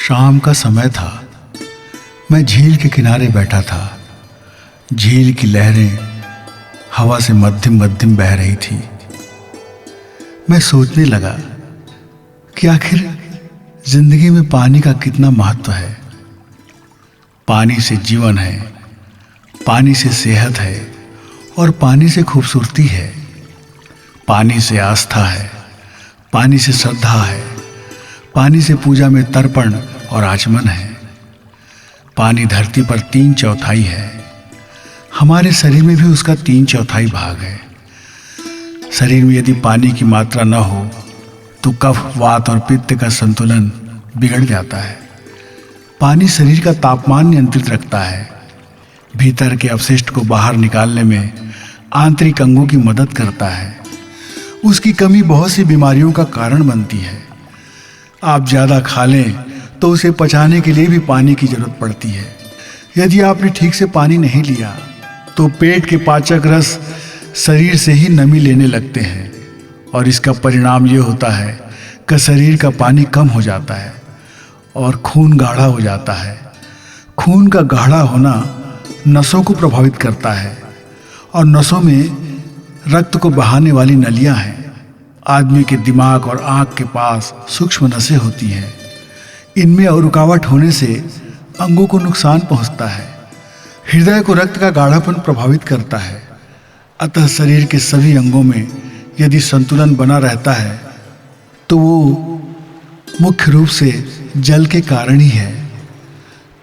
शाम का समय था। मैं झील के किनारे बैठा था। झील की लहरें हवा से मध्यम मध्यम बह रही थी। मैं सोचने लगा कि आखिर जिंदगी में पानी का कितना महत्व है। पानी से जीवन है, पानी से सेहत है और पानी से खूबसूरती है। पानी से आस्था है, पानी से श्रद्धा है, पानी से पूजा में तर्पण और आचमन है। पानी धरती पर 3/4 है। हमारे शरीर में भी उसका 3/4 भाग है। शरीर में यदि पानी की मात्रा न हो तो कफ, वात और पित्त का संतुलन बिगड़ जाता है। पानी शरीर का तापमान नियंत्रित रखता है। भीतर के अपशिष्ट को बाहर निकालने में आंतरिक अंगों की मदद करता है। उसकी कमी बहुत सी बीमारियों का कारण बनती है। आप ज़्यादा खा लें तो उसे पचाने के लिए भी पानी की जरूरत पड़ती है। यदि आपने ठीक से पानी नहीं लिया तो पेट के पाचक रस शरीर से ही नमी लेने लगते हैं और इसका परिणाम ये होता है कि शरीर का पानी कम हो जाता है और खून गाढ़ा हो जाता है। खून का गाढ़ा होना नसों को प्रभावित करता है और नसों में रक्त को बहाने वाली नलियां हैं। आदमी के दिमाग और आँख के पास सूक्ष्म नसें होती हैं। इनमें रुकावट होने से अंगों को नुकसान पहुंचता है। हृदय को रक्त का गाढ़ापन प्रभावित करता है। अतः शरीर के सभी अंगों में यदि संतुलन बना रहता है तो वो मुख्य रूप से जल के कारण ही है।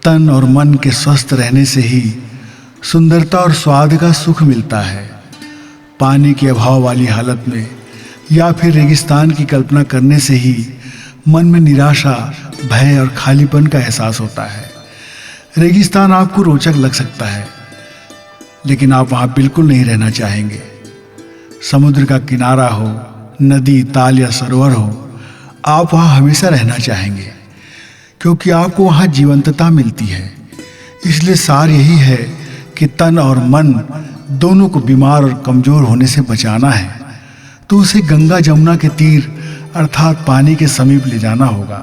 तन और मन के स्वस्थ रहने से ही सुंदरता और स्वाद का सुख मिलता है। पानी के अभाव वाली हालत में या फिर रेगिस्तान की कल्पना करने से ही मन में निराशा, भय और खालीपन का एहसास होता है। रेगिस्तान आपको रोचक लग सकता है, लेकिन आप वहाँ बिल्कुल नहीं रहना चाहेंगे। समुद्र का किनारा हो, नदी, ताल या सरोवर हो, आप वहाँ हमेशा रहना चाहेंगे क्योंकि आपको वहाँ जीवंतता मिलती है। इसलिए सार यही है कि तन और मन दोनों को बीमार और कमज़ोर होने से बचाना है तो उसे गंगा जमुना के तीर अर्थात पानी के समीप ले जाना होगा।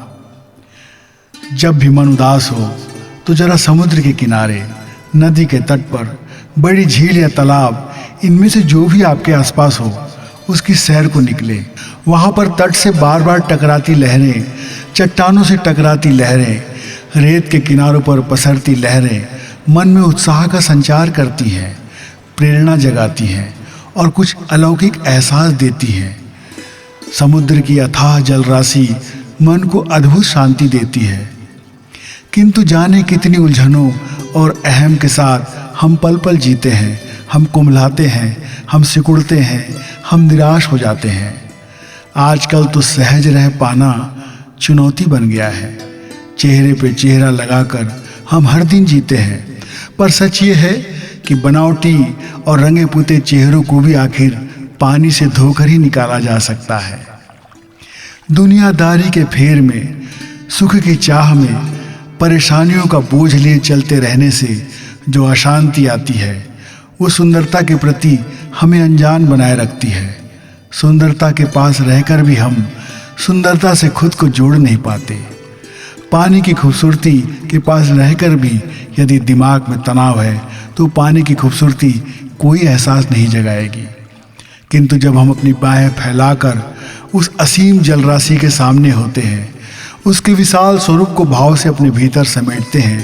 जब भी मन उदास हो तो जरा समुद्र के किनारे, नदी के तट पर, बड़ी झील या तालाब, इनमें से जो भी आपके आसपास हो उसकी सैर को निकले। वहाँ पर तट से बार बार टकराती लहरें, चट्टानों से टकराती लहरें, रेत के किनारों पर पसरती लहरें मन में उत्साह का संचार करती हैं, प्रेरणा जगाती हैं और कुछ अलौकिक एहसास देती हैं। समुद्र की अथाह जलराशि मन को अद्भुत शांति देती है। किंतु जाने कितनी उलझनों और अहम के साथ हम पल पल जीते हैं। हम कुम्हलाते हैं, हम सिकुड़ते हैं, हम निराश हो जाते हैं। आजकल तो सहज रह पाना चुनौती बन गया है। चेहरे पे चेहरा लगाकर हम हर दिन जीते हैं, पर सच ये है कि बनावटी और रंगे पुते चेहरों को भी आखिर पानी से धोकर ही निकाला जा सकता है। दुनियादारी के फेर में, सुख की चाह में, परेशानियों का बोझ लिए चलते रहने से जो अशांति आती है वो सुंदरता के प्रति हमें अनजान बनाए रखती है। सुंदरता के पास रहकर भी हम सुंदरता से खुद को जोड़ नहीं पाते। पानी की खूबसूरती के पास रहकर भी यदि दिमाग में तनाव है तो पानी की खूबसूरती कोई एहसास नहीं जगाएगी। किंतु जब हम अपनी बाहें फैलाकर उस असीम जलराशि के सामने होते हैं, उसके विशाल स्वरूप को भाव से अपने भीतर समेटते हैं,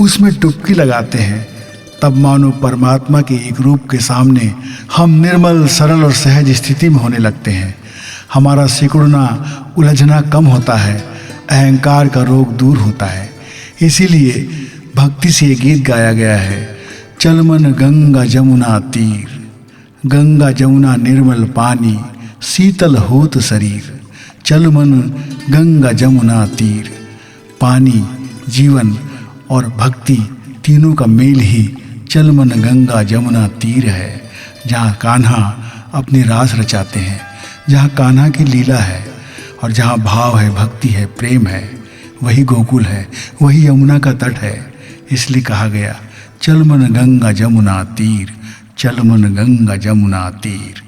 उसमें डुबकी लगाते हैं, तब मानो परमात्मा के एक रूप के सामने हम निर्मल, सरल और सहज स्थिति में होने लगते हैं। हमारा सिकुड़ना, उलझना कम होता है, अहंकार का रोग दूर होता है। इसीलिए भक्ति से ये गीत गाया गया है, चल मन गंगा जमुना तीर, गंगा जमुना निर्मल पानी, शीतल होत शरीर। चल मन गंगा जमुना तीर। पानी, जीवन और भक्ति तीनों का मेल ही चल मन गंगा जमुना तीर है, जहाँ कान्हा अपनी रास रचाते हैं, जहाँ कान्हा की लीला है और जहाँ भाव है, भक्ति है, प्रेम है, वही गोकुल है, वही यमुना का तट है। इसलिए कहा गया, चल मन गंगा जमुना तीर, चल मन गंगा जमुना तीर।